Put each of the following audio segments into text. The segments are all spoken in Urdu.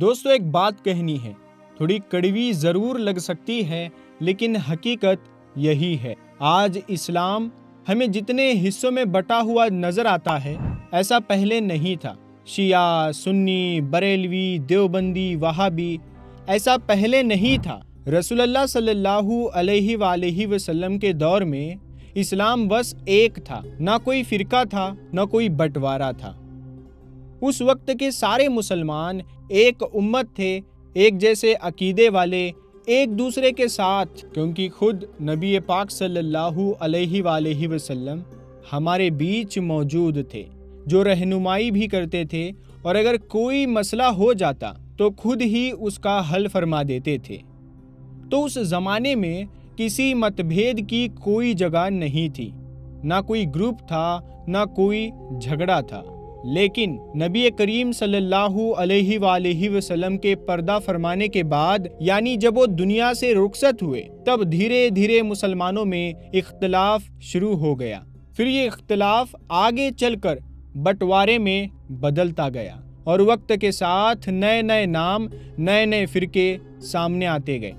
دوستو ایک بات کہنی ہے، تھوڑی کڑوی ضرور لگ سکتی ہے لیکن حقیقت یہی ہے۔ آج اسلام ہمیں جتنے حصوں میں بٹا ہوا نظر آتا ہے ایسا پہلے نہیں تھا۔ شیعہ، سنی، بریلوی، دیوبندی، وہابی، ایسا پہلے نہیں تھا۔ رسول اللہ صلی اللہ علیہ وآلہ وسلم کے دور میں اسلام بس ایک تھا، نہ کوئی فرقہ تھا، نہ کوئی بٹوارہ تھا۔ اس وقت کے سارے مسلمان ایک امت تھے، ایک جیسے عقیدے والے، ایک دوسرے کے ساتھ، کیونکہ خود نبی پاک صلی اللہ علیہ وآلہ وسلم ہمارے بیچ موجود تھے، جو رہنمائی بھی کرتے تھے، اور اگر کوئی مسئلہ ہو جاتا تو خود ہی اس کا حل فرما دیتے تھے۔ تو اس زمانے میں کسی متبھید کی کوئی جگہ نہیں تھی، نہ کوئی گروپ تھا، نہ کوئی جھگڑا تھا۔ لیکن نبی کریم صلی اللہ علیہ وآلہ وسلم کے پردہ فرمانے کے بعد، یعنی جب وہ دنیا سے رخصت ہوئے، تب دھیرے دھیرے مسلمانوں میں اختلاف شروع ہو گیا۔ پھر یہ اختلاف آگے چل کر بٹوارے میں بدلتا گیا، اور وقت کے ساتھ نئے نئے نام، نئے نئے فرقے سامنے آتے گئے۔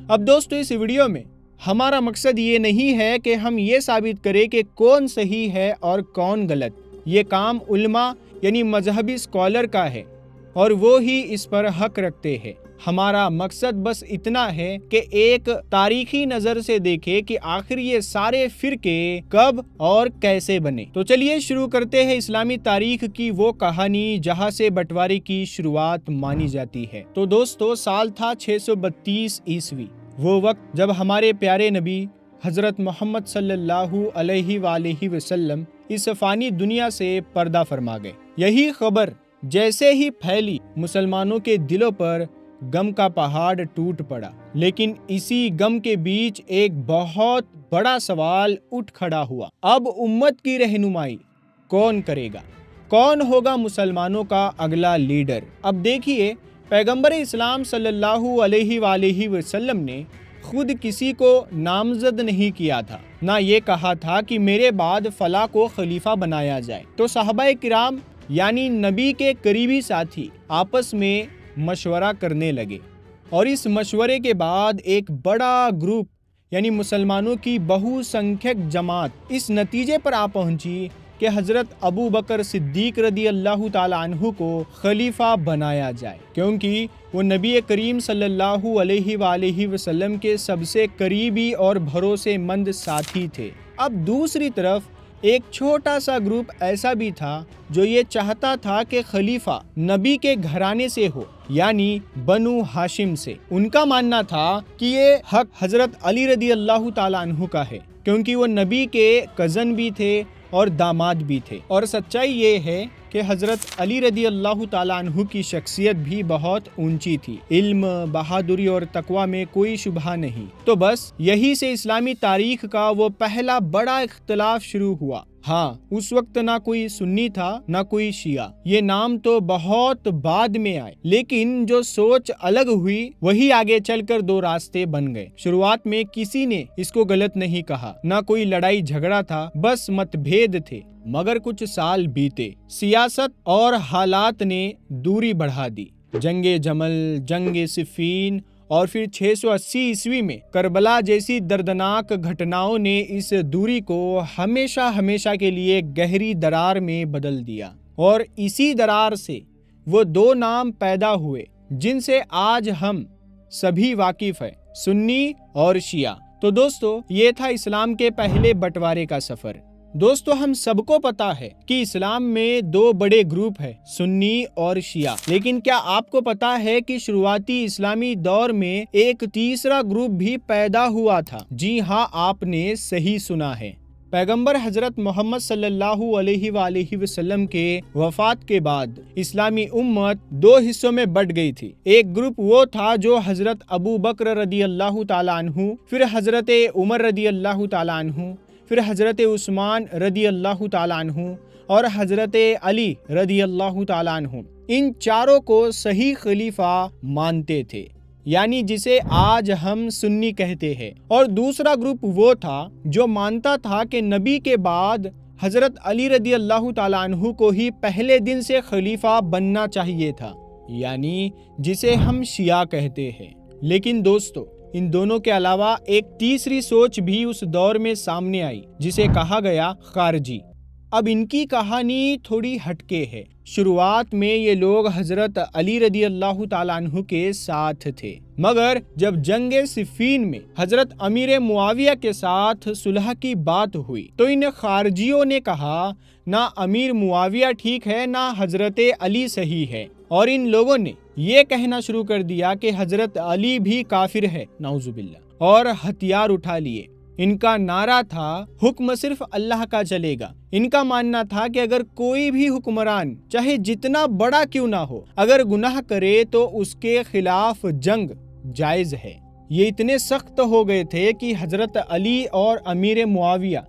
اب دوستو اس ویڈیو میں ہمارا مقصد یہ نہیں ہے کہ ہم یہ ثابت کریں کہ کون صحیح ہے اور کون غلط۔ یہ کام علماء یعنی مذہبی اسکالر کا ہے، اور وہ ہی اس پر حق رکھتے ہیں۔ ہمارا مقصد بس اتنا ہے کہ ایک تاریخی نظر سے دیکھیں کہ آخر یہ سارے فرقے کب اور کیسے بنے۔ تو چلیے شروع کرتے ہیں اسلامی تاریخ کی وہ کہانی جہاں سے بٹوارے کی شروعات مانی جاتی ہے۔ تو دوستو سال تھا 632 عیسوی، وہ وقت جب ہمارے پیارے نبی حضرت محمد صلی اللہ علیہ وآلہ وسلم اس فانی دنیا سے پردہ فرما گئے۔ یہی خبر جیسے ہی پھیلی، مسلمانوں کے دلوں پر غم کا پہاڑ ٹوٹ پڑا۔ لیکن اسی غم کے بیچ ایک بہت بڑا سوال اٹھ کھڑا ہوا۔ اب امت کی رہنمائی کون کرے گا؟ کون ہوگا مسلمانوں کا اگلا لیڈر؟ اب دیکھیے، پیغمبر اسلام صلی اللہ علیہ وآلہ وسلم نے خود کسی کو نامزد نہیں کیا تھا، نہ یہ کہا تھا کہ میرے بعد فلاں کو خلیفہ بنایا جائے۔ تو صحابہ کرام یعنی نبی کے قریبی ساتھی آپس میں مشورہ کرنے لگے، اور اس مشورے کے بعد ایک بڑا گروپ یعنی مسلمانوں کی بہو سنکھیک جماعت اس نتیجے پر آ پہنچی کہ حضرت ابو بکر صدیق رضی اللہ تعالیٰ عنہ کو خلیفہ بنایا جائے، کیونکہ وہ نبی کریم صلی اللہ علیہ وآلہ وسلم کے سب سے قریبی اور بھروسے مند ساتھی تھے۔ اب دوسری طرف ایک چھوٹا سا گروپ ایسا بھی تھا جو یہ چاہتا تھا کہ خلیفہ نبی کے گھرانے سے ہو، یعنی بنو ہاشم سے۔ ان کا ماننا تھا کہ یہ حق حضرت علی رضی اللہ تعالیٰ عنہ کا ہے، کیونکہ وہ نبی کے کزن بھی تھے اور داماد بھی تھے، اور سچائی یہ ہے کہ حضرت علی رضی اللہ تعالیٰ عنہ کی شخصیت بھی بہت اونچی تھی، علم، بہادری اور تقوی میں کوئی شبہ نہیں۔ تو بس یہی سے اسلامی تاریخ کا وہ پہلا بڑا اختلاف شروع ہوا۔ ہاں، اس وقت نہ کوئی سنی تھا نہ کوئی شیعہ، یہ نام تو بہت بعد میں آئے، لیکن جو سوچ الگ ہوئی وہی آگے چل کر دو راستے بن گئے۔ شروعات میں کسی نے اس کو غلط نہیں کہا، نہ کوئی لڑائی جھگڑا تھا، بس متبھید تھے۔ مگر کچھ سال بیتے، سیاست اور حالات نے دوری بڑھا دی۔ جنگ جمل، جنگ صفین اور پھر 680 عیسوی میں کربلا جیسی دردناک گھٹناؤں نے اس دوری کو ہمیشہ کے لیے گہری درار میں بدل دیا، اور اسی درار سے وہ دو نام پیدا ہوئے جن سے آج ہم سبھی واقف ہیں، سنی اور شیعہ۔ تو دوستو یہ تھا اسلام کے پہلے بٹوارے کا سفر۔ دوستو ہم سب کو پتا ہے کہ اسلام میں دو بڑے گروپ ہیں، سنی اور شیعہ، لیکن کیا آپ کو پتا ہے کہ شروعاتی اسلامی دور میں ایک تیسرا گروپ بھی پیدا ہوا تھا؟ جی ہاں، آپ نے صحیح سنا ہے۔ پیغمبر حضرت محمد صلی اللہ علیہ وآلہ وسلم کے وفات کے بعد اسلامی امت دو حصوں میں بٹ گئی تھی۔ ایک گروپ وہ تھا جو حضرت ابو بکر رضی اللہ تعالیٰ عنہ، پھر حضرت عمر رضی اللہ تعالیٰ عنہ، پھر حضرت عثمان رضی اللہ تعالیٰ عنہ اور حضرت علی رضی اللہ تعالیٰ عنہ، ان چاروں کو صحیح خلیفہ مانتے تھے، یعنی جسے آج ہم سنی کہتے ہیں۔ اور دوسرا گروپ وہ تھا جو مانتا تھا کہ نبی کے بعد حضرت علی رضی اللہ تعالیٰ عنہ کو ہی پہلے دن سے خلیفہ بننا چاہیے تھا۔ یعنی جسے ہم شیعہ کہتے ہیں۔ لیکن دوستو، ان دونوں کے علاوہ ایک تیسری سوچ بھی اس دور میں سامنے آئی جسے کہا گیا خارجی۔ اب ان کی کہانی تھوڑی ہٹکے ہے۔ شروعات میں یہ لوگ حضرت علی رضی اللہ تعالیٰ عنہ کے ساتھ تھے، مگر جب جنگ صفین میں حضرت امیر معاویہ کے ساتھ صلح کی بات ہوئی تو ان خارجیوں نے کہا نہ امیر معاویہ ٹھیک ہے نہ حضرت علی صحیح ہے، اور ان لوگوں نے یہ کہنا شروع کر دیا کہ حضرت علی بھی کافر ہے، نعوذ باللہ، اور ہتھیار اٹھا لیے۔ ان کا نعرہ تھا حکم صرف اللہ کا چلے گا۔ ان کا ماننا تھا کہ اگر کوئی بھی حکمران چاہے جتنا بڑا کیوں نہ ہو، اگر گناہ کرے تو اس کے خلاف جنگ جائز ہے۔ یہ اتنے سخت ہو گئے تھے کہ حضرت علی اور امیر معاویہ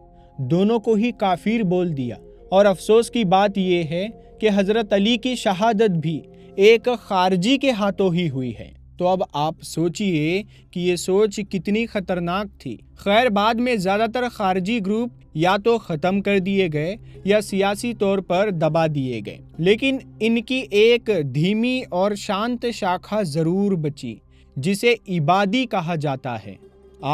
دونوں کو ہی کافر بول دیا، اور افسوس کی بات یہ ہے کہ حضرت علی کی شہادت بھی ایک خارجی کے ہاتھوں ہی ہوئی ہے۔ تو اب آپ سوچئے کہ یہ سوچ کتنی خطرناک تھی۔ خیر، بعد میں زیادہ تر خارجی گروپ یا تو ختم کر دیے گئے یا سیاسی طور پر دبا دیے گئے، لیکن ان کی ایک دھیمی اور شانت شاخہ ضرور بچی جسے عبادی کہا جاتا ہے۔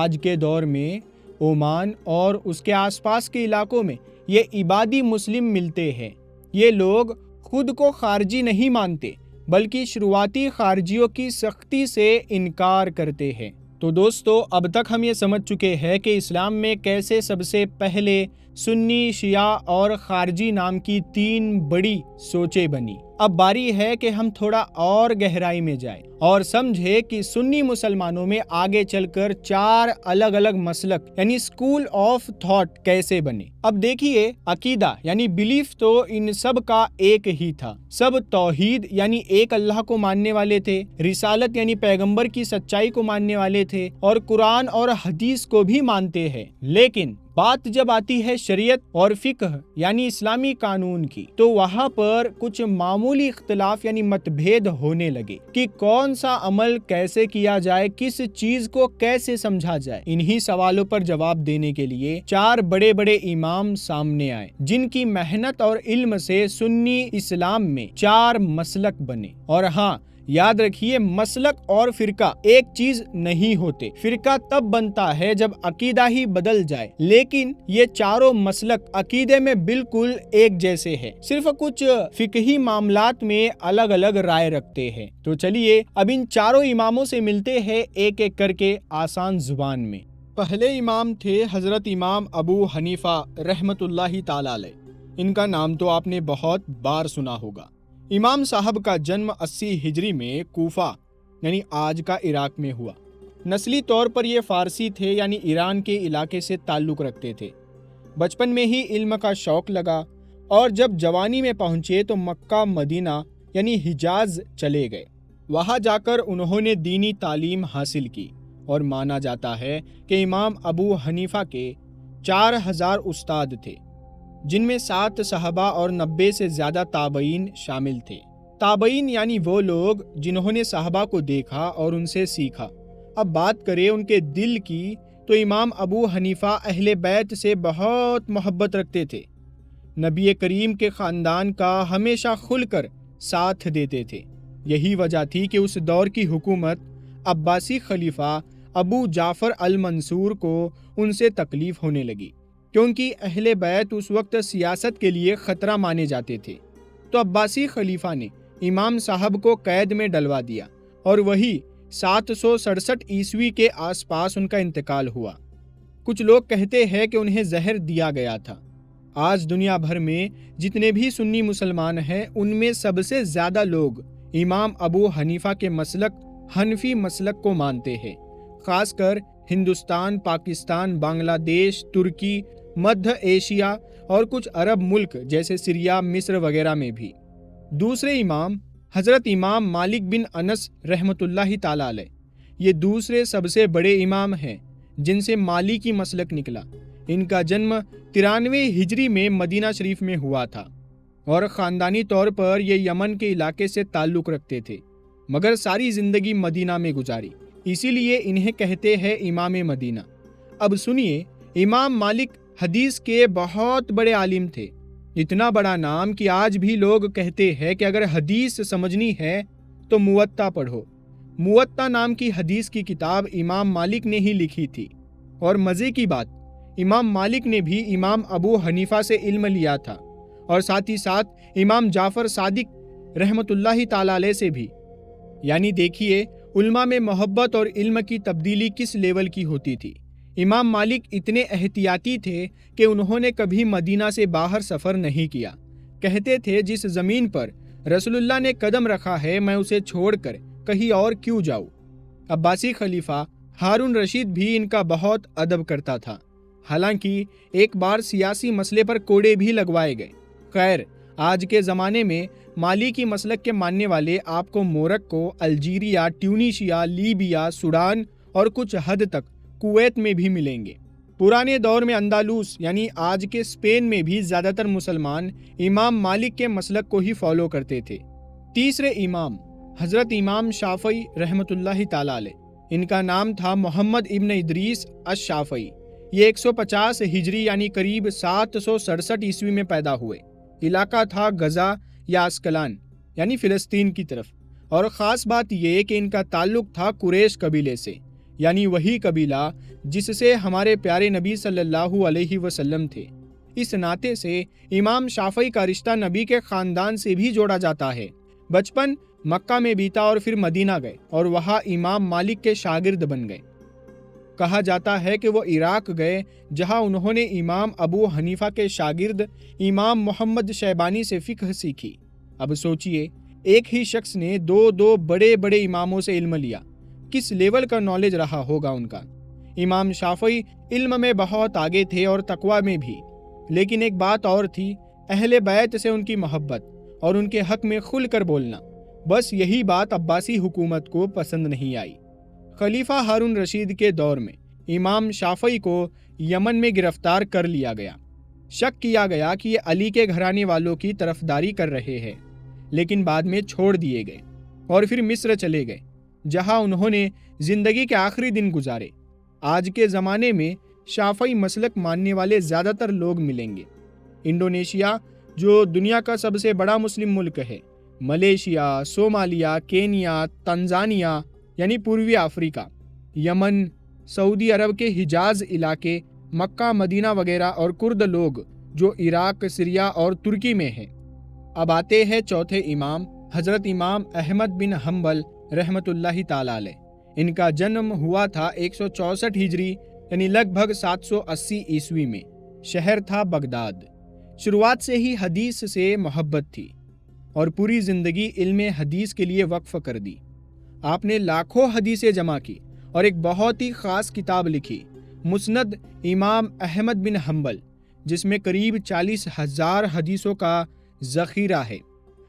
آج کے دور میں عمان اور اس کے آس پاس کے علاقوں میں یہ عبادی مسلم ملتے ہیں۔ یہ لوگ خود کو خارجی نہیں مانتے، بلکہ شروعاتی خارجیوں کی سختی سے انکار کرتے ہیں۔ تو دوستو، اب تک ہم یہ سمجھ چکے ہیں کہ اسلام میں کیسے سب سے پہلے سنی، شیعہ اور خارجی نام کی تین بڑی سوچیں بنی۔ اب باری ہے کہ ہم تھوڑا اور گہرائی میں جائیں اور سمجھیں کہ سنی مسلمانوں میں آگے چل کر چار الگ الگ مسلک یعنی اسکول آف تھاٹ کیسے بنے۔ اب دیکھیے، عقیدہ یعنی بلیف تو ان سب کا ایک ہی تھا۔ سب توحید یعنی ایک اللہ کو ماننے والے تھے، رسالت یعنی پیغمبر کی سچائی کو ماننے والے تھے، اور قرآن اور حدیث کو بھی مانتے ہیں۔ لیکن بات جب آتی ہے شریعت اور فقہ یعنی اسلامی قانون کی، تو وہاں پر کچھ معمولی اختلاف یعنی متبھید ہونے لگے کہ کون سا عمل کیسے کیا جائے، کس چیز کو کیسے سمجھا جائے۔ انہی سوالوں پر جواب دینے کے لیے چار بڑے بڑے امام سامنے آئے، جن کی محنت اور علم سے سنی اسلام میں چار مسلک بنے۔ اور ہاں، یاد رکھیے، مسلک اور فرقہ ایک چیز نہیں ہوتے۔ فرقہ تب بنتا ہے جب عقیدہ ہی بدل جائے، لیکن یہ چاروں مسلک عقیدے میں بالکل ایک جیسے ہیں، صرف کچھ فقہی معاملات میں الگ الگ رائے رکھتے ہیں۔ تو چلیے اب ان چاروں اماموں سے ملتے ہیں ایک ایک کر کے آسان زبان میں۔ پہلے امام تھے حضرت امام ابو حنیفہ رحمۃ اللہ تعالی علیہ۔ ان کا نام تو آپ نے بہت بار سنا ہوگا۔ امام صاحب کا جنم 80 ہجری میں کوفہ یعنی آج کا عراق میں ہوا۔ نسلی طور پر یہ فارسی تھے یعنی ایران کے علاقے سے تعلق رکھتے تھے۔ بچپن میں ہی علم کا شوق لگا، اور جب جوانی میں پہنچے تو مکہ مدینہ یعنی حجاز چلے گئے۔ وہاں جا کر انہوں نے دینی تعلیم حاصل کی، اور مانا جاتا ہے کہ امام ابو حنیفہ کے 4000 استاد تھے، جن میں 7 صحابہ اور 90 سے زیادہ تابعین شامل تھے۔ تابعین یعنی وہ لوگ جنہوں نے صحابہ کو دیکھا اور ان سے سیکھا۔ اب بات کریں ان کے دل کی، تو امام ابو حنیفہ اہل بیت سے بہت محبت رکھتے تھے۔ نبی کریم کے خاندان کا ہمیشہ کھل کر ساتھ دیتے تھے۔ یہی وجہ تھی کہ اس دور کی حکومت عباسی خلیفہ ابو جعفر المنصور کو ان سے تکلیف ہونے لگی، کیونکہ اہل بیت اس وقت سیاست کے لیے خطرہ مانے جاتے تھے۔ تو عباسی خلیفہ نے امام صاحب کو قید میں ڈلوا دیا، اور وہی 767 عیسوی کے آس پاس ان کا انتقال ہوا۔ کچھ لوگ کہتے ہیں کہ انہیں زہر دیا گیا تھا۔ آج دنیا بھر میں جتنے بھی سنی مسلمان ہیں، ان میں سب سے زیادہ لوگ امام ابو حنیفہ کے مسلک حنفی مسلک کو مانتے ہیں، خاص کر ہندوستان، پاکستان، بنگلہ دیش، ترکی، مدھیہ ایشیا اور کچھ عرب ملک جیسے سیریا، مصر وغیرہ میں بھی۔ دوسرے امام حضرت امام مالک بن انس رحمۃ اللہ تعالی علیہ، یہ دوسرے سب سے بڑے امام ہیں جن سے مالکی مسلک نکلا۔ ان کا جنم 93 ہجری میں مدینہ شریف میں ہوا تھا، اور خاندانی طور پر یہ یمن کے علاقے سے تعلق رکھتے تھے، مگر ساری زندگی مدینہ میں گزاری، اسی لیے انہیں کہتے ہیں امام مدینہ۔ اب سنیے، امام مالک حدیث کے بہت بڑے عالم تھے، اتنا بڑا نام کہ آج بھی لوگ کہتے ہیں کہ اگر حدیث سمجھنی ہے تو موطا پڑھو۔ موطا نام کی حدیث کی کتاب امام مالک نے ہی لکھی تھی، اور مزے کی بات امام مالک نے بھی امام ابو حنیفہ سے علم لیا تھا، اور ساتھ ہی ساتھ امام جعفر صادق رحمۃ اللہ تعالی علیہ سے بھی۔ یعنی دیکھیے علماء میں محبت اور علم کی تبدیلی کس لیول کی ہوتی تھی۔ امام مالک اتنے احتیاطی تھے کہ انہوں نے کبھی مدینہ سے باہر سفر نہیں کیا۔ کہتے تھے جس زمین پر رسول اللہ نے قدم رکھا ہے میں اسے چھوڑ کر کہیں اور کیوں جاؤں۔ عباسی خلیفہ ہارون رشید بھی ان کا بہت ادب کرتا تھا، حالانکہ ایک بار سیاسی مسئلے پر کوڑے بھی لگوائے گئے۔ خیر، آج کے زمانے میں مالکی مسلک کے ماننے والے آپ کو موروکو، الجیریا، ٹیونیشیا، لیبیا، سوڈان اور کچھ حد تک کویت میں بھی ملیں گے۔ پرانے دور میں اندالوس یعنی آج کے اسپین میں بھی زیادہ تر مسلمان امام مالک کے مسلک کو ہی فالو کرتے تھے۔ تیسرے امام حضرت امام شافعی رحمۃ اللہ تعالی علیہ، ان کا نام تھا محمد ابن ادریس الشافعی۔ یہ 150 ہجری یعنی قریب 767 عیسوی میں پیدا ہوئے۔ علاقہ تھا غزہ یا اسکلان یعنی فلسطین کی طرف، اور خاص بات یہ کہ ان کا تعلق تھا قریش قبیلے سے، یعنی وہی قبیلہ جس سے ہمارے پیارے نبی صلی اللہ علیہ وسلم تھے۔ اس ناطے سے امام شافعی کا رشتہ نبی کے خاندان سے بھی جوڑا جاتا ہے۔ بچپن مکہ میں بیتا اور پھر مدینہ گئے اور وہاں امام مالک کے شاگرد بن گئے۔ کہا جاتا ہے کہ وہ عراق گئے جہاں انہوں نے امام ابو حنیفہ کے شاگرد امام محمد شیبانی سے فقہ سیکھی۔ اب سوچئے ایک ہی شخص نے دو بڑے بڑے اماموں سے علم لیا، کس لیول کا نالج رہا ہوگا ان کا۔ امام شافعی علم میں بہت آگے تھے اور تقوی میں بھی، لیکن ایک بات اور تھی، اہل بیت سے ان کی محبت اور ان کے حق میں کھل کر بولنا۔ بس یہی بات عباسی حکومت کو پسند نہیں آئی۔ خلیفہ ہارون رشید کے دور میں امام شافعی کو یمن میں گرفتار کر لیا گیا۔ شک کیا گیا کہ یہ علی کے گھرانے والوں کی طرفداری کر رہے ہیں، لیکن بعد میں چھوڑ دیے گئے اور پھر مصر چلے گئے، جہاں انہوں نے زندگی کے آخری دن گزارے۔ آج کے زمانے میں شافعی مسلک ماننے والے زیادہ تر لوگ ملیں گے۔ انڈونیشیا جو دنیا کا سب سے بڑا مسلم ملک ہے، ملیشیا، صومالیہ، کینیا، تنزانیہ یعنی پوروی افریقہ، یمن، سعودی عرب کے حجاز علاقے، مکہ مدینہ وغیرہ، اور کرد لوگ جو عراق، سیریا اور ترکی میں ہیں۔ اب آتے ہیں چوتھے امام حضرت امام احمد بن حنبل رحمۃ اللہ تعالی علیہ۔ ان کا جنم ہوا تھا 164 ہجری یعنی لگ بھگ 780 عیسوی میں۔ شہر تھا بغداد۔ شروعات سے ہی حدیث سے محبت تھی اور پوری زندگی علم حدیث کے لیے وقف کر دی۔ آپ نے لاکھوں حدیثیں جمع کی اور ایک بہت ہی خاص کتاب لکھی، مسند امام احمد بن حنبل، جس میں قریب 40,000 حدیثوں کا ذخیرہ ہے۔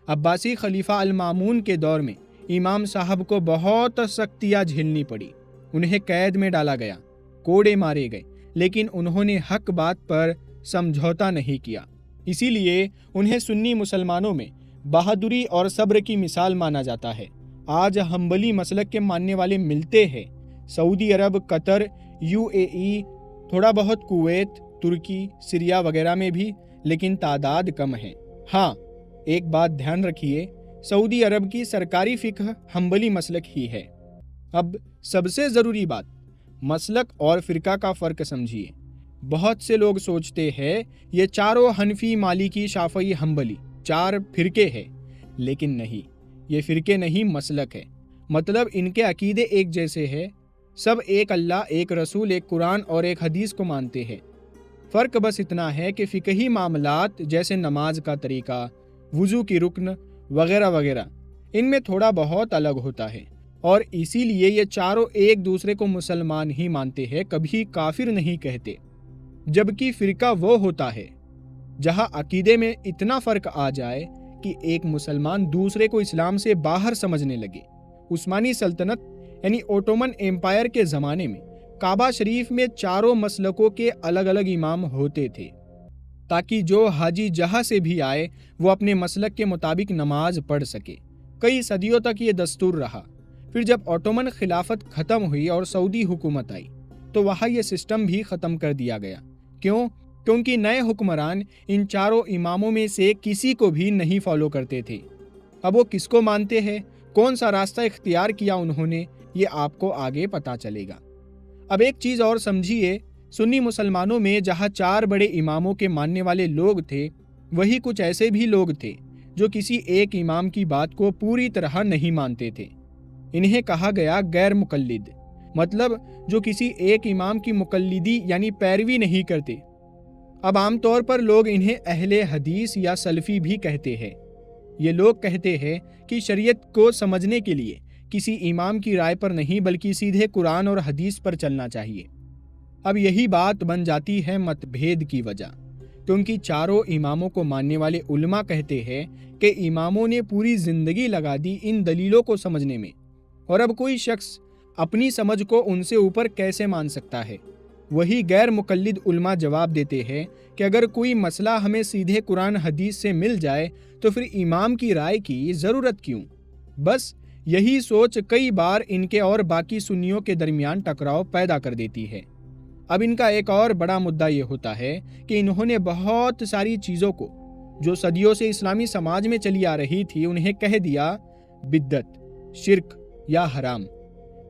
عباسی خلیفہ المامون کے دور میں امام صاحب کو بہت سختیاں جھیلنی پڑی، انہیں قید میں ڈالا گیا، کوڑے مارے گئے، لیکن انہوں نے حق بات پر سمجھوتا نہیں کیا۔ اسی لیے انہیں سنی مسلمانوں میں بہادری اور صبر کی مثال مانا جاتا ہے۔ آج حنبلی مسلک کے ماننے والے ملتے ہیں سعودی عرب، قطر، UAE، تھوڑا بہت کویت، ترکی، سیریا وغیرہ میں بھی، لیکن تعداد کم ہے۔ ہاں، ایک بات دھیان رکھیے، سعودی عرب کی سرکاری فقہ حنبلی مسلک ہی ہے۔ اب سب سے ضروری بات، مسلک اور فرقہ کا فرق سمجھیے۔ بہت سے لوگ سوچتے ہیں یہ چاروں حنفی، مالکی، شافعی، حنبلی 4 فرقے ہیں، لیکن نہیں، یہ فرقے نہیں، مسلک ہے۔ مطلب ان کے عقیدے ایک جیسے ہیں، سب ایک اللہ، ایک رسول، ایک قرآن اور ایک حدیث کو مانتے ہیں۔ فرق بس اتنا ہے کہ فقہی معاملات جیسے نماز کا طریقہ، وضو کی رکن وغیرہ وغیرہ، ان میں تھوڑا بہت الگ ہوتا ہے، اور اسی لیے یہ چاروں ایک دوسرے کو مسلمان ہی مانتے ہیں، کبھی کافر نہیں کہتے۔ جبکہ فرقہ وہ ہوتا ہے جہاں عقیدے میں اتنا فرق آ جائے کہ ایک مسلمان دوسرے کو اسلام سے باہر سمجھنے لگے۔ عثمانی سلطنت یعنی اوٹومن ایمپائر کے زمانے میں کعبہ شریف میں چاروں مسلکوں کے الگ الگ امام ہوتے تھے، تاکہ جو حاجی جہاں سے بھی آئے وہ اپنے مسلک کے مطابق نماز پڑھ سکے۔ کئی صدیوں تک یہ دستور رہا۔ پھر جب اوٹومن خلافت ختم ہوئی اور سعودی حکومت آئی تو وہاں یہ سسٹم بھی ختم کر دیا گیا۔ کیوں؟ کیونکہ نئے حکمران ان چاروں اماموں میں سے کسی کو بھی نہیں فالو کرتے تھے۔ اب وہ کس کو مانتے ہیں؟ کون سا راستہ اختیار کیا انہوں نے، یہ آپ کو آگے پتا چلے گا۔ اب ایک چیز اور سمجھیے، سنی مسلمانوں میں جہاں 4 بڑے اماموں کے ماننے والے لوگ تھے، وہی کچھ ایسے بھی لوگ تھے جو کسی ایک امام کی بات کو پوری طرح نہیں مانتے تھے۔ انہیں کہا گیا غیر مقلد، مطلب جو کسی ایک امام کی مقلدی یعنی پیروی نہیں کرتے۔ اب عام طور پر لوگ انہیں اہل حدیث یا سلفی بھی کہتے ہیں۔ یہ لوگ کہتے ہیں کہ شریعت کو سمجھنے کے لیے کسی امام کی رائے پر نہیں بلکہ سیدھے قرآن اور حدیث پر چلنا چاہیے۔ اب یہی بات بن جاتی ہے مت بھید کی وجہ، کیونکہ چاروں اماموں کو ماننے والے علماء کہتے ہیں کہ اماموں نے پوری زندگی لگا دی ان دلیلوں کو سمجھنے میں، اور اب کوئی شخص اپنی سمجھ کو ان سے اوپر کیسے مان سکتا ہے؟ وہی غیر مقلد علماء جواب دیتے ہیں کہ اگر کوئی مسئلہ ہمیں سیدھے قرآن حدیث سے مل جائے تو پھر امام کی رائے کی ضرورت کیوں؟ بس یہی سوچ کئی بار ان کے اور باقی سنیوں کے درمیان ٹکراؤ پیدا کر دیتی ہے۔ اب ان کا ایک اور بڑا مدعا یہ ہوتا ہے کہ انہوں نے بہت ساری چیزوں کو جو صدیوں سے اسلامی سماج میں چلی آ رہی تھی انہیں کہہ دیا بدعت، شرک یا حرام،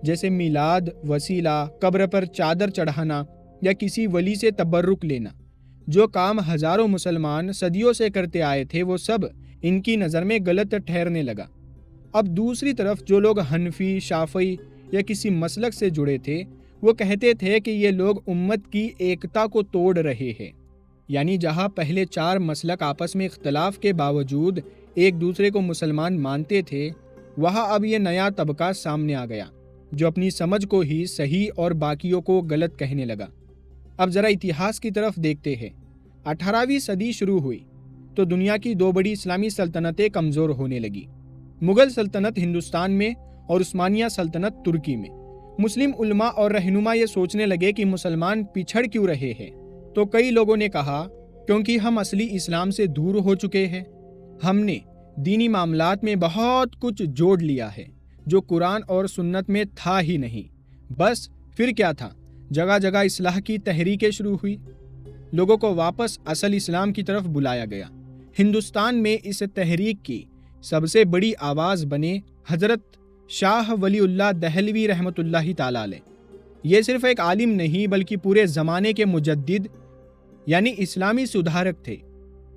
جیسے میلاد، وسیلہ، قبر پر چادر چڑھانا یا کسی ولی سے تبرک لینا۔ جو کام ہزاروں مسلمان صدیوں سے کرتے آئے تھے وہ سب ان کی نظر میں غلط ٹھہرنے لگا۔ اب دوسری طرف جو لوگ حنفی، شافعی یا کسی مسلک سے جڑے تھے وہ کہتے تھے کہ یہ لوگ امت کی ایکتا کو توڑ رہے ہیں، یعنی جہاں پہلے 4 مسلک آپس میں اختلاف کے باوجود ایک دوسرے کو مسلمان مانتے تھے، وہاں اب یہ نیا طبقہ سامنے آ گیا جو اپنی سمجھ کو ہی صحیح اور باقیوں کو غلط کہنے لگا۔ اب ذرا اتہاس کی طرف دیکھتے ہیں۔ 18ویں صدی شروع ہوئی تو دنیا کی 2 بڑی اسلامی سلطنتیں کمزور ہونے لگی، مغل سلطنت ہندوستان میں اور عثمانیہ سلطنت ترکی میں۔ مسلم علماء اور رہنما یہ سوچنے لگے کہ مسلمان پچھڑ کیوں رہے ہیں، تو کئی لوگوں نے کہا کیونکہ ہم اصلی اسلام سے دور ہو چکے ہیں، ہم نے دینی معاملات میں بہت کچھ جوڑ لیا ہے جو قرآن اور سنت میں تھا ہی نہیں۔ بس پھر کیا تھا، جگہ جگہ اصلاح کی تحریکیں شروع ہوئی، لوگوں کو واپس اصل اسلام کی طرف بلایا گیا۔ ہندوستان میں اس تحریک کی سب سے بڑی آواز بنے حضرت شاہ ولی اللہ دہلوی رحمۃ اللہ تعالی علیہ۔ یہ صرف ایک عالم نہیں بلکہ پورے زمانے کے مجدد یعنی اسلامی سدھارک تھے۔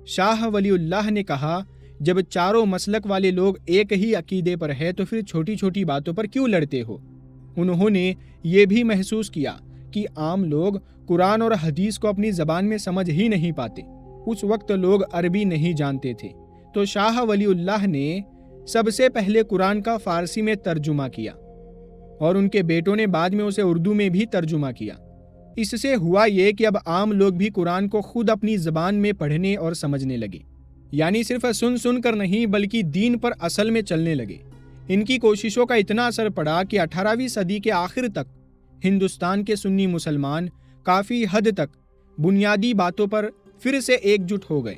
شاہ ولی اللہ نے کہا، جب چاروں مسلک والے لوگ ایک ہی عقیدے پر ہیں تو پھر چھوٹی چھوٹی باتوں پر کیوں لڑتے ہو؟ انہوں نے یہ بھی محسوس کیا کہ عام لوگ قرآن اور حدیث کو اپنی زبان میں سمجھ ہی نہیں پاتے۔ اس وقت لوگ عربی نہیں جانتے تھے، تو شاہ ولی اللہ نے سب سے پہلے قرآن کا فارسی میں ترجمہ کیا اور ان کے بیٹوں نے بعد میں اسے اردو میں بھی ترجمہ کیا۔ اس سے ہوا یہ کہ اب عام لوگ بھی قرآن کو خود اپنی زبان میں پڑھنے اور سمجھنے لگے، یعنی صرف سن کر نہیں بلکہ دین پر اصل میں چلنے لگے۔ ان کی کوششوں کا اتنا اثر پڑا کہ 18ویں صدی کے آخر تک ہندوستان کے سنی مسلمان کافی حد تک بنیادی باتوں پر پھر سے ایک جٹ ہو گئے۔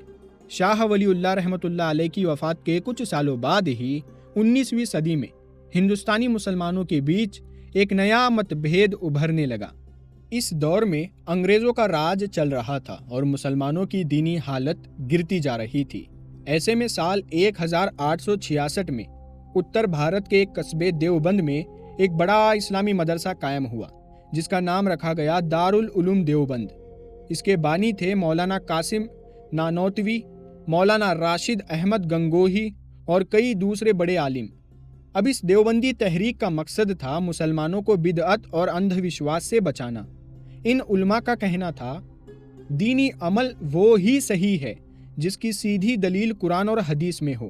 شاہ ولی اللہ رحمۃ اللہ علیہ کی وفات کے کچھ سالوں بعد ہی 19ویں صدی میں ہندوستانی مسلمانوں کے بیچ ایک نیا مت بھید ابھرنے لگا۔ اس دور میں انگریزوں کا راج چل رہا تھا اور مسلمانوں کی دینی حالت گرتی جا رہی تھی۔ ایسے میں سال 1866 میں اتر بھارت کے ایک قصبے دیوبند میں ایک بڑا اسلامی مدرسہ قائم ہوا جس کا نام رکھا گیا دارالعلوم دیوبند۔ اس کے بانی تھے مولانا قاسم نانوتوی، مولانا راشد احمد گنگوہی اور کئی دوسرے بڑے عالم۔ اب اس دیوبندی تحریک کا مقصد تھا مسلمانوں کو بدعت اور اندھ وشواس سے بچانا۔ ان علماء کا کہنا تھا دینی عمل وہ ہی صحیح ہے جس کی سیدھی دلیل قرآن اور حدیث میں ہو،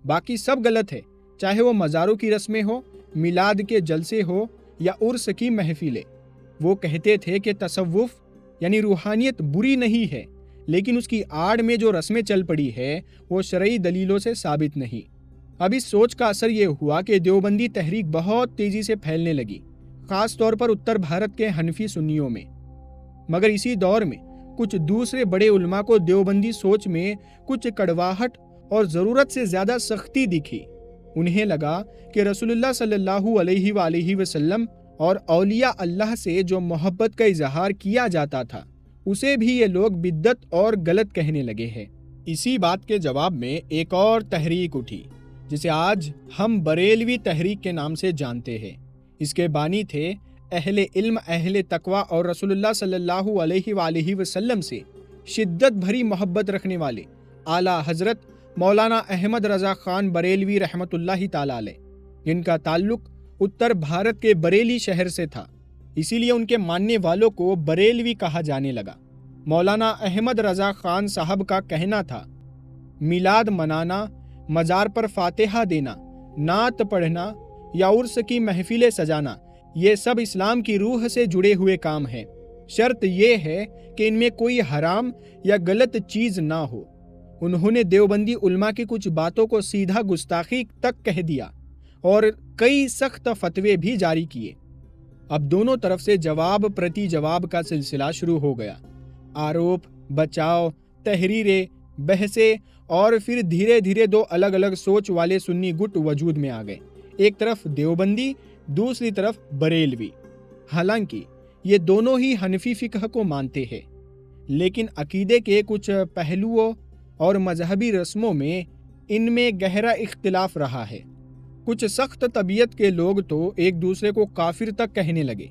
باقی سب غلط ہے، چاہے وہ مزاروں کی رسمیں ہو، میلاد کے جلسے ہو یا عرس کی محفلیں۔ وہ کہتے تھے کہ تصوف یعنی روحانیت بری نہیں ہے، لیکن اس کی آڑ میں جو رسمیں چل پڑی ہے وہ شرعی دلیلوں سے ثابت نہیں۔ اب اس سوچ کا اثر یہ ہوا کہ دیوبندی تحریک بہت تیزی سے پھیلنے لگی، خاص طور پر اتر بھارت کے حنفی سنیوں میں۔ مگر اسی دور میں کچھ دوسرے بڑے علماء کو دیوبندی سوچ میں کچھ کڑواہٹ اور ضرورت سے زیادہ سختی دکھی۔ انہیں لگا کہ رسول اللہ صلی اللہ علیہ وآلہ وسلم اور اولیاء اللہ سے جو محبت کا اظہار کیا جاتا تھا اسے بھی یہ لوگ بدعت اور غلط کہنے لگے ہیں۔ اسی بات کے جواب میں ایک اور تحریک اٹھی، جسے آج ہم بریلوی تحریک کے نام سے جانتے ہیں۔ اس کے بانی تھے اہل علم، اہل تقوی اور رسول اللہ صلی اللہ علیہ وآلہ وسلم سے شدت بھری محبت رکھنے والے اعلیٰ حضرت مولانا احمد رضا خان بریلوی رحمۃ اللہ تعالی علیہ، جن کا تعلق اتر بھارت کے بریلی شہر سے تھا، اسی لیے ان کے ماننے والوں کو بریلوی کہا جانے لگا۔ مولانا احمد رضا خان صاحب کا کہنا تھا، میلاد منانا، مزار پر فاتحہ دینا، نعت پڑھنا یا عرس کی محفلیں سجانا، یہ سب اسلام کی روح سے جڑے ہوئے کام ہیں۔ شرط یہ ہے کہ ان میں کوئی حرام یا غلط چیز نہ ہو۔ انہوں نے دیوبندی علماء کی کچھ باتوں کو سیدھا گستاخی تک کہہ دیا اور کئی سخت فتوے بھی جاری کیے۔ اب دونوں طرف سے جواب پرتی جواب کا سلسلہ شروع ہو گیا۔ آروپ، بچاؤ، تحریریں، بحثیں، اور پھر دھیرے دھیرے دو الگ الگ سوچ والے سنی گٹ وجود میں آ گئے، ایک طرف دیوبندی، دوسری طرف بریلوی۔ حالانکہ یہ دونوں ہی حنفی فقہ کو مانتے ہیں، لیکن عقیدے کے کچھ پہلوؤں اور مذہبی رسموں میں ان میں گہرا اختلاف رہا ہے۔ کچھ سخت طبیعت کے لوگ تو ایک دوسرے کو کافر تک کہنے لگے،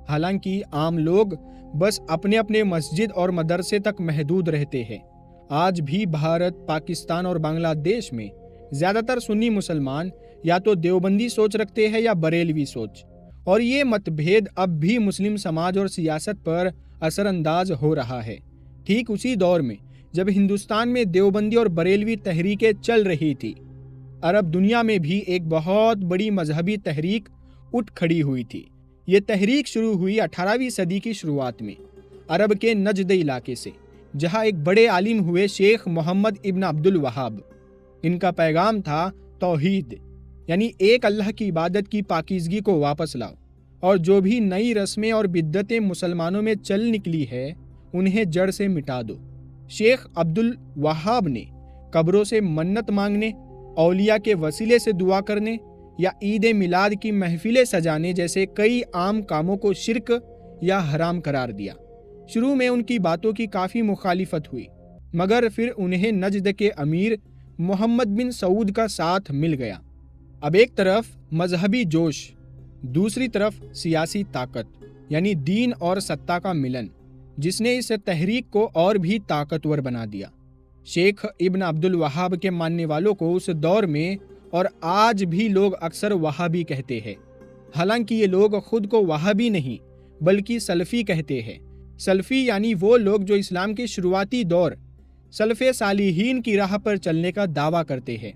حالانکہ عام لوگ بس اپنے اپنے مسجد اور مدرسے تک محدود رہتے ہیں۔ آج بھی بھارت، پاکستان اور بنگلہ دیش میں زیادہ تر سنی مسلمان یا تو دیوبندی سوچ رکھتے ہیں یا بریلوی سوچ، اور یہ متبھید اب بھی مسلم سماج اور سیاست پر اثر انداز ہو رہا ہے۔ ٹھیک اسی دور میں جب ہندوستان میں دیوبندی اور بریلوی تحریکیں چل رہی تھی، عرب دنیا میں بھی ایک بہت بڑی مذہبی تحریک اٹھ کھڑی ہوئی تھی۔ یہ تحریک شروع ہوئی 18ویں صدی کی شروعات میں عرب کے نجد علاقے سے، جہاں ایک بڑے عالم ہوئے شیخ محمد ابن عبد الوہاب۔ ان کا پیغام تھا توحید، یعنی ایک اللہ کی عبادت کی پاکیزگی کو واپس لاؤ، اور جو بھی نئی رسمیں اور بدعتیں مسلمانوں میں چل نکلی ہے انہیں جڑ سے مٹا دو۔ شیخ عبد الوہاب نے قبروں سے منت مانگنے، اولیاء کے وسیلے سے دعا کرنے یا عید میلاد کی محفلیں سجانے جیسے کئی عام کاموں کو شرک یا حرام قرار دیا۔ شروع میں ان کی باتوں کی کافی مخالفت ہوئی، مگر پھر انہیں نجد کے امیر محمد بن سعود کا ساتھ مل گیا۔ اب ایک طرف مذہبی جوش، دوسری طرف سیاسی طاقت، یعنی دین اور سطح کا ملن، جس نے اس تحریک کو اور بھی طاقتور بنا دیا۔ شیخ ابن عبد الوہاب کے ماننے والوں کو اس دور میں اور آج بھی لوگ اکثر وہابی کہتے ہیں، حالانکہ یہ لوگ خود کو وہابی نہیں بلکہ سلفی کہتے ہیں۔ سلفی یعنی وہ لوگ جو اسلام کے شروعاتی دور سلف صالحین کی راہ پر چلنے کا دعویٰ کرتے ہیں۔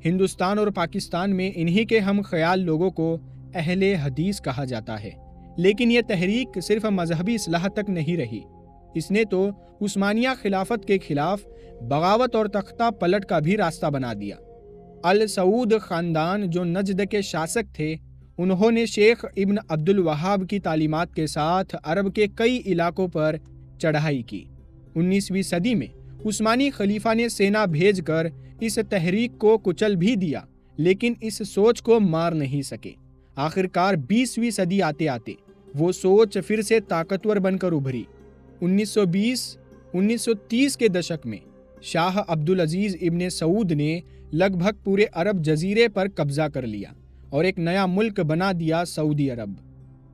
ہندوستان اور پاکستان میں انہی کے ہم خیال لوگوں کو اہل حدیث کہا جاتا ہے، لیکن یہ تحریک صرف مذہبی اصلاح تک نہیں رہی، اس نے تو عثمانیہ خلافت کے خلاف بغاوت اور تختہ پلٹ کا بھی راستہ بنا دیا۔ السعود خاندان جو نجد کے شاسک تھے، انہوں نے شیخ ابن عبد الوہاب کی تعلیمات کے ساتھ عرب کے کئی علاقوں پر چڑھائی کی۔ 19ویں صدی میں عثمانی خلیفہ نے سینا بھیج کر اس تحریک کو کچل بھی دیا، لیکن اس سوچ کو مار نہیں سکے۔ آخرکار 20ویں صدی آتے آتے وہ سوچ پھر سے طاقتور بن کر ابھری۔ 1920-1930 کے دشک میں شاہ عبدالعزیز ابن سعود نے لگ بھگ پورے عرب جزیرے پر قبضہ کر لیا اور ایک نیا ملک بنا دیا، سعودی عرب۔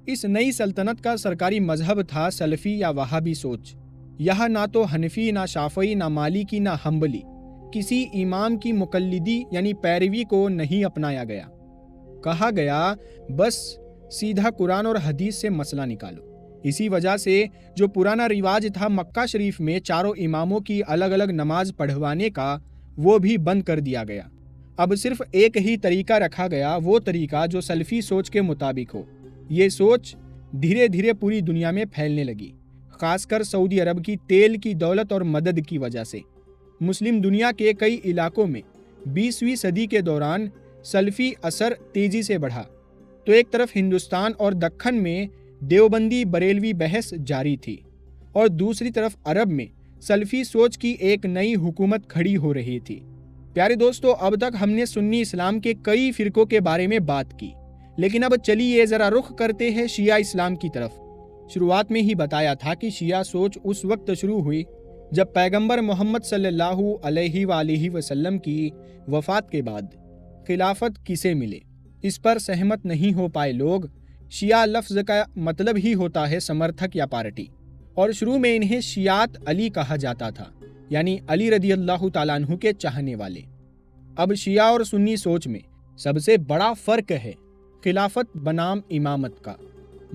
اس نئی سلطنت کا سرکاری مذہب تھا سلفی یا وہابی سوچ۔ یہاں نہ تو حنفی، نہ شافعی، نہ مالکی، نہ حنبلی، کسی امام کی مقلدی یعنی پیروی کو نہیں اپنایا گیا۔ کہا گیا بس سیدھا قرآن اور حدیث سے مسئلہ نکالو۔ اسی وجہ سے جو پرانا رواج تھا مکہ شریف میں چاروں اماموں کی الگ الگ نماز پڑھوانے کا، وہ بھی بند کر دیا گیا۔ اب صرف ایک ہی طریقہ رکھا گیا، وہ طریقہ جو سلفی سوچ کے مطابق ہو۔ یہ سوچ دھیرے دھیرے پوری دنیا میں پھیلنے لگی، خاص کر سعودی عرب کی تیل کی دولت اور مدد کی وجہ سے۔ مسلم دنیا کے کئی علاقوں میں 20ویں صدی کے دوران سلفی اثر تیزی سے بڑھا، تو ایک طرف ہندوستان اور دکن میں دیوبندی بریلوی بحث جاری تھی، اور دوسری طرف عرب میں سلفی سوچ کی ایک نئی حکومت کھڑی ہو رہی تھی۔ پیارے دوستو، اب تک ہم نے سنی اسلام کے کئی فرقوں کے بارے میں بات کی، لیکن اب چلیے ذرا رخ کرتے ہیں شیعہ اسلام کی طرف۔ شروعات میں ہی بتایا تھا کہ شیعہ سوچ اس وقت شروع ہوئی جب پیغمبر محمد صلی اللہ علیہ وآلہ وسلم کی وفات کے بعد خلافت کسے ملے اس پر سہمت نہیں ہو پائے لوگ، شیعہ لفظ کا مطلب ہی ہوتا ہے سمرتھک یا پارٹی، اور شروع میں انہیں شیعات علی کہا جاتا تھا، یعنی علی رضی اللہ تعالیٰ عنہ کے چاہنے والے۔ اب شیعہ اور سنی سوچ میں سب سے بڑا فرق ہے خلافت بنام امامت کا،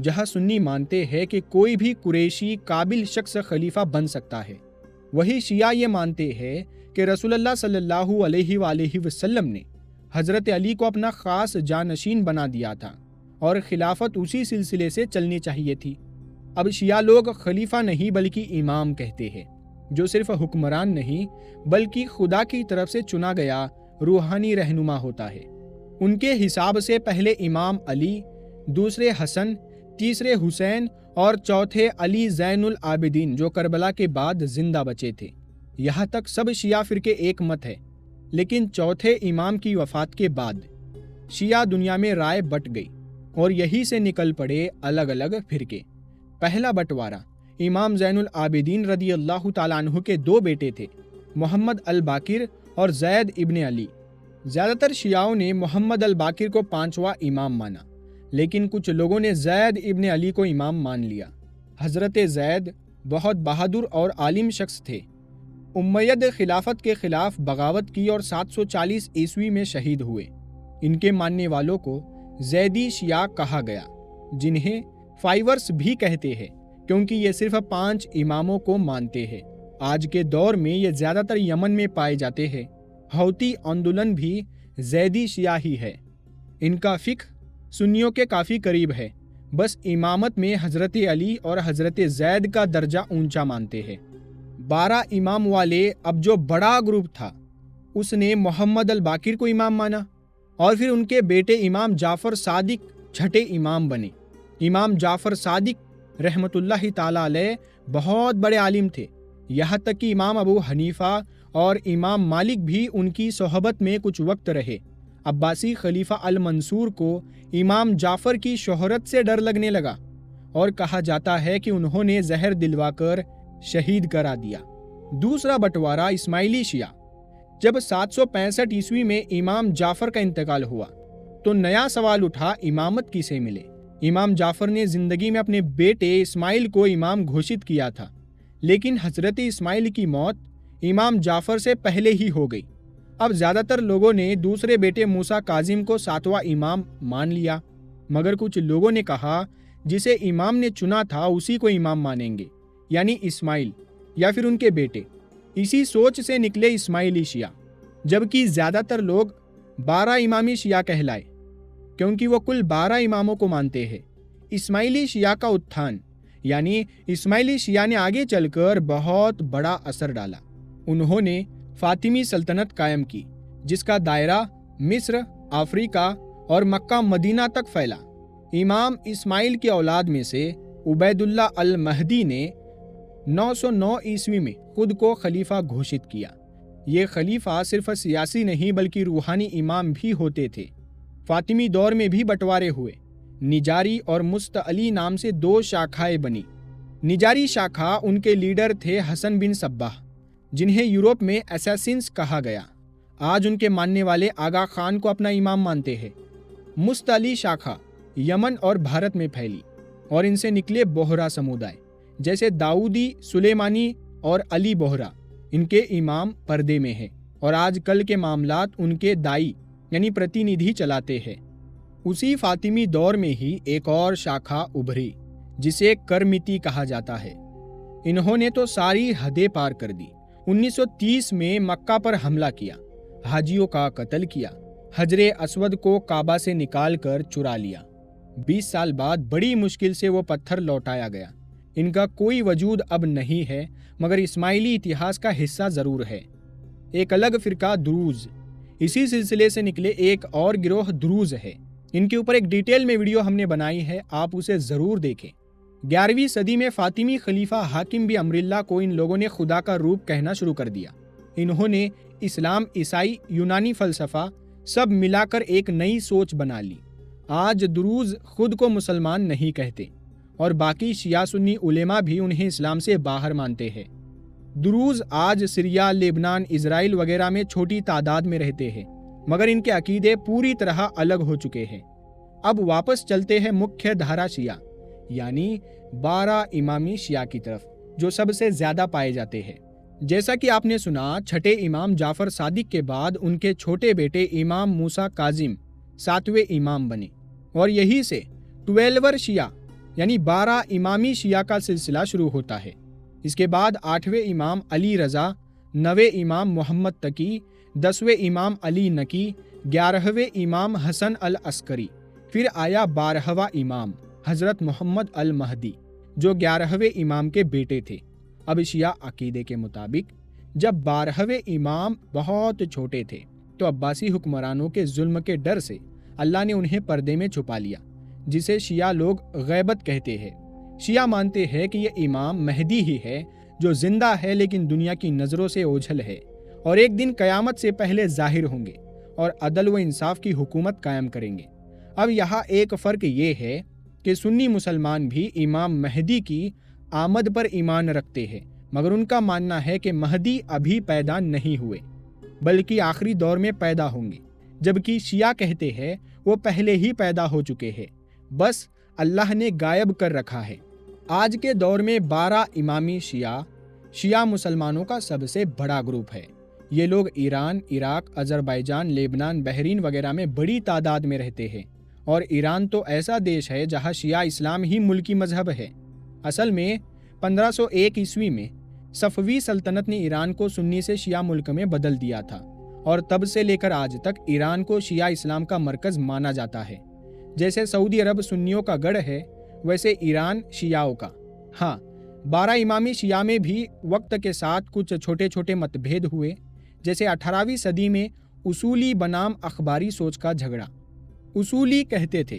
جہاں سنی مانتے ہیں کہ کوئی بھی قریشی قابل شخص خلیفہ بن سکتا ہے، وہی شیعہ یہ مانتے ہیں کہ رسول اللہ صلی اللہ علیہ وآلہ وسلم نے حضرت علی کو اپنا خاص جانشین بنا دیا تھا اور خلافت اسی سلسلے سے چلنی چاہیے تھی۔ اب شیعہ لوگ خلیفہ نہیں بلکہ امام کہتے ہیں، جو صرف حکمران نہیں بلکہ خدا کی طرف سے چنا گیا روحانی رہنما ہوتا ہے۔ ان کے حساب سے پہلے امام علی، دوسرے حسن، تیسرے حسین اور چوتھے علی زین العابدین جو کربلا کے بعد زندہ بچے تھے۔ یہاں تک سب شیعہ فرقے ایک مت ہے، لیکن چوتھے امام کی وفات کے بعد شیعہ دنیا میں رائے بٹ گئی اور یہی سے نکل پڑے الگ الگ فرقے۔ پہلا بٹوارہ امام زین العابدین رضی اللہ تعالیٰ عنہ کے دو بیٹے تھے، محمد الباقر اور زید ابن علی۔ زیادہ تر شیعوں نے محمد الباقر کو پانچواں امام مانا، لیکن کچھ لوگوں نے زید ابن علی کو امام مان لیا۔ حضرت زید بہت بہادر اور عالم شخص تھے۔ امید خلافت کے خلاف بغاوت کی اور 740 عیسوی میں شہید ہوئے۔ ان کے ماننے والوں کو زیدی شیعہ کہا گیا، جنہیں فائیورس بھی کہتے ہیں کیونکہ یہ صرف 5 اماموں کو مانتے ہیں۔ آج کے دور میں یہ زیادہ تر یمن میں پائے جاتے ہیں۔ حوثی آندولن بھی زیدی شیعہ ہی ہے۔ ان کا فقہ سنیوں کے کافی قریب ہے، بس امامت میں حضرت علی اور حضرت زید کا درجہ اونچا مانتے ہیں۔ 12 امام والے اب جو بڑا گروپ تھا اس نے محمد الباقر کو امام مانا، اور پھر ان کے بیٹے امام جعفر صادق چھٹے امام بنے۔ امام جعفر صادق رحمۃ اللہ تعالیٰ علیہ بہت بڑے عالم تھے، یہاں تک کہ امام ابو حنیفہ اور امام مالک بھی ان کی صحبت میں کچھ وقت رہے۔ عباسی خلیفہ المنصور کو امام جعفر کی شہرت سے ڈر لگنے لگا اور کہا جاتا ہے کہ انہوں نے زہر دلوا کر شہید کرا دیا۔ دوسرا بٹوارہ اسماعیلی شیعہ۔ جب 765 عیسوی میں امام جعفر کا انتقال ہوا تو نیا سوال اٹھا، امامت کسے ملے؟ امام جعفر نے زندگی میں اپنے بیٹے اسماعیل کو امام گھوشت کیا تھا، لیکن حضرت اسماعیل کی موت امام جعفر سے پہلے ہی ہو گئی۔ اب زیادہ تر لوگوں نے دوسرے بیٹے موسیٰ کاظم کو 7واں امام مان لیا، مگر کچھ لوگوں نے کہا جسے امام نے چنا تھا اسی کو امام مانیں گے، یعنی اسماعیل یا پھر ان کے بیٹے۔ اسی سوچ سے نکلے اسماعیلی شیعہ، جبکہ زیادہ تر لوگ 12 امامی شیعہ کہلائے کیونکہ وہ کل 12 اماموں کو مانتے ہیں۔ اسماعیلی شیعہ کا اتھان، یعنی اسماعیلی شیعہ نے آگے چل کر بہت بڑا اثر ڈالا۔ انہوں نے فاطمی سلطنت قائم کی، جس کا دائرہ مصر، افریقہ اور مکہ مدینہ تک پھیلا۔ امام اسماعیل کی اولاد میں سے عبید اللہ المہدی نے 909 عیسوی میں خود کو خلیفہ گھوشت کیا۔ یہ خلیفہ صرف سیاسی نہیں بلکہ روحانی امام بھی ہوتے تھے۔ فاطمی دور میں بھی بٹوارے ہوئے، نجاری اور مستعلی نام سے 2 شاخائیں بنی۔ نجاری شاخہ ان کے لیڈر تھے حسن بن صباح، جنہیں یورپ میں اسیسنز کہا گیا۔ آج ان کے ماننے والے آغا خان کو اپنا امام مانتے ہیں۔ مستعلی شاخہ یمن اور بھارت میں پھیلی اور ان سے نکلے بوہرا سمودائے، جیسے داؤدی، سلیمانی اور علی بوہرا۔ ان کے امام پردے میں ہیں اور آج کل کے معاملات ان کے دائی یعنی پرتیندھی چلاتے ہیں۔ اسی فاطمی دور میں ہی ایک اور شاخہ ابھری جسے کرمتی کہا جاتا ہے۔ انہوں نے تو ساری حدیں پار کر دی۔ 1930 میں مکہ پر حملہ کیا، حاجیوں کا قتل کیا، حجر اسود کو کعبہ سے نکال کر چرا لیا۔ 20 سال بعد بڑی مشکل سے وہ پتھر لوٹایا گیا۔ ان کا کوئی وجود اب نہیں ہے، مگر اسماعیلی اتہاس کا حصہ ضرور ہے۔ ایک الگ فرقہ دروز، اسی سلسلے سے نکلے ایک اور گروہ دروز ہے۔ ان کے اوپر ایک ڈیٹیل میں ویڈیو ہم نے بنائی ہے، آپ اسے ضرور دیکھیں۔ 11ویں صدی میں فاطمی خلیفہ حاکم بن امر اللہ کو ان لوگوں نے خدا کا روپ کہنا شروع کر دیا۔ انہوں نے اسلام، عیسائی، یونانی فلسفہ سب ملا کر ایک نئی سوچ بنا لی۔ آج دروز خود کو مسلمان نہیں کہتے اور باقی شیعہ سنی علماء بھی انہیں اسلام سے باہر مانتے ہیں۔ دروز آج سریا، لیبنان، اسرائیل وغیرہ میں چھوٹی تعداد میں رہتے ہیں، مگر ان کے عقیدے پوری طرح الگ ہو چکے ہیں۔ اب واپس چلتے ہیں مکھیہ دھارا شیعہ یعنی 12 امامی شیعہ کی طرف، جو سب سے زیادہ پائے جاتے ہیں۔ جیسا کہ آپ نے سنا، چھٹے امام جعفر صادق کے بعد ان کے چھوٹے بیٹے امام موسیٰ کاظم 7ویں امام بنے، اور یہی سے 12 شیعہ یعنی 12 امامی شیعہ کا سلسلہ شروع ہوتا ہے۔ اس کے بعد 8ویں امام علی رضا، 9ویں امام محمد تقی، 10ویں امام علی نقی، 11ویں امام حسن العسکری، پھر آیا 12واں امام حضرت محمد المہدی جو 11ویں امام کے بیٹے تھے۔ اب شیعہ عقیدے کے مطابق جب 12ویں امام بہت چھوٹے تھے تو عباسی حکمرانوں کے ظلم کے ڈر سے اللہ نے انہیں پردے میں چھپا لیا، جسے شیعہ لوگ غیبت کہتے ہیں۔ شیعہ مانتے ہیں کہ یہ امام مہدی ہی ہے جو زندہ ہے لیکن دنیا کی نظروں سے اوجھل ہے، اور ایک دن قیامت سے پہلے ظاہر ہوں گے اور عدل و انصاف کی حکومت قائم کریں گے۔ اب یہاں ایک فرق یہ ہے کہ سنی مسلمان بھی امام مہدی کی آمد پر ایمان رکھتے ہیں، مگر ان کا ماننا ہے کہ مہدی ابھی پیدا نہیں ہوئے بلکہ آخری دور میں پیدا ہوں گے، جبکہ شیعہ کہتے ہیں وہ پہلے ہی پیدا ہو چکے ہیں، بس اللہ نے غائب کر رکھا ہے۔ آج کے دور میں 12 امامی شیعہ مسلمانوں کا سب سے بڑا گروپ ہے۔ یہ لوگ ایران، عراق، آذربائیجان، لیبنان، بحرین وغیرہ میں بڑی تعداد میں رہتے ہیں، اور ایران تو ایسا دیش ہے جہاں شیعہ اسلام ہی ملکی مذہب ہے۔ اصل میں 1501 عیسوی میں صفوی سلطنت نے ایران کو سنی سے شیعہ ملک میں بدل دیا تھا، اور تب سے لے کر آج تک ایران کو شیعہ اسلام کا مرکز مانا جاتا ہے۔ جیسے سعودی عرب سنیوں کا گڑھ ہے، ویسے ایران شیعوں کا۔ ہاں، 12 امامی شیعہ میں بھی وقت کے ساتھ کچھ چھوٹے چھوٹے متبھید ہوئے، جیسے 18ویں صدی میں اصولی بنام اخباری سوچ کا جھگڑا۔ اصولی کہتے تھے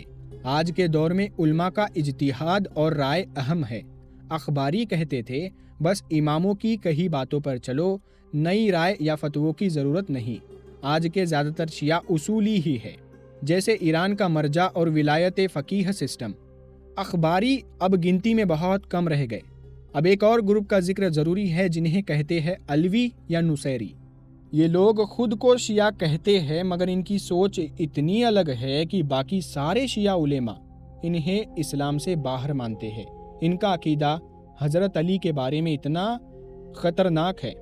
آج کے دور میں علماء کا اجتہاد اور رائے اہم ہے، اخباری کہتے تھے بس اماموں کی کہی باتوں پر چلو، نئی رائے یا فتووں کی ضرورت نہیں۔ آج کے زیادہ تر شیعہ اصولی ہی ہے، جیسے ایران کا مرجع اور ولایت فقیہ سسٹم۔ اخباری اب گنتی میں بہت کم رہ گئے۔ اب ایک اور گروپ کا ذکر ضروری ہے جنہیں کہتے ہیں علوی یا نصیری۔ یہ لوگ خود کو شیعہ کہتے ہیں، مگر ان کی سوچ اتنی الگ ہے کہ باقی سارے شیعہ علماء انہیں اسلام سے باہر مانتے ہیں۔ ان کا عقیدہ حضرت علی کے بارے میں اتنا خطرناک ہے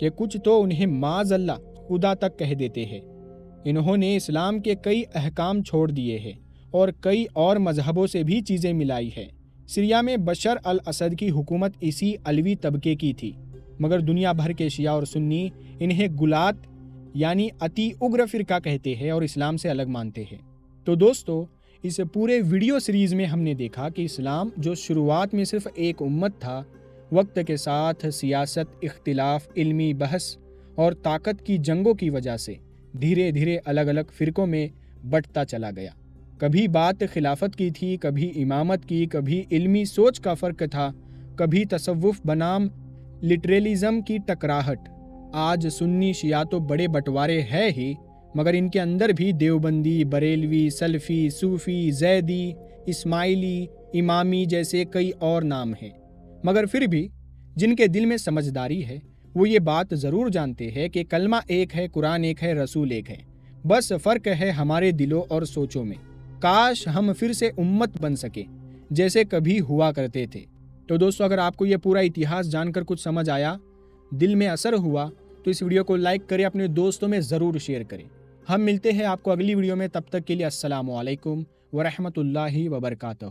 کہ کچھ تو انہیں معاذ اللہ خدا تک کہہ دیتے ہیں۔ انہوں نے اسلام کے کئی احکام چھوڑ دیے ہیں اور کئی اور مذہبوں سے بھی چیزیں ملائی ہیں۔ سیریا میں بشر الاسد کی حکومت اسی علوی طبقے کی تھی، مگر دنیا بھر کے شیعہ اور سنی انہیں گلات یعنی اتی اگر فرقہ کہتے ہیں اور اسلام سے الگ مانتے ہیں۔ تو دوستو، اس پورے ویڈیو سیریز میں ہم نے دیکھا کہ اسلام جو شروعات میں صرف ایک امت تھا، وقت کے ساتھ سیاست، اختلاف، علمی بحث اور طاقت کی جنگوں کی وجہ سے دھیرے دھیرے الگ الگ فرقوں میں بٹتا چلا گیا۔ کبھی بات خلافت کی تھی، کبھی امامت کی، کبھی علمی سوچ کا فرق تھا، کبھی تصوف بنام لٹریلزم کی ٹکراہٹ۔ آج سنی شیعہ تو بڑے بٹوارے ہے ہی، مگر ان کے اندر بھی دیوبندی، بریلوی، سلفی، صوفی، زیدی، اسماعیلی، امامی جیسے کئی اور نام ہیں۔ مگر پھر بھی جن کے دل میں سمجھداری ہے وہ یہ بات ضرور جانتے ہیں کہ کلمہ ایک ہے، قرآن ایک ہے، رسول ایک ہے، بس فرق ہے ہمارے دلوں اور سوچوں میں۔ کاش ہم پھر سے امت بن سکے جیسے کبھی ہوا کرتے تھے۔ تو دوستو، اگر آپ کو یہ پورا اتہاس جان کر کچھ سمجھ آیا، دل میں اثر ہوا، تو اس ویڈیو کو لائک کریں، اپنے دوستوں میں ضرور شیئر کریں۔ ہم ملتے ہیں آپ کو اگلی ویڈیو میں، تب تک کے لیے السلام علیکم ورحمۃ اللہ وبرکاتہ۔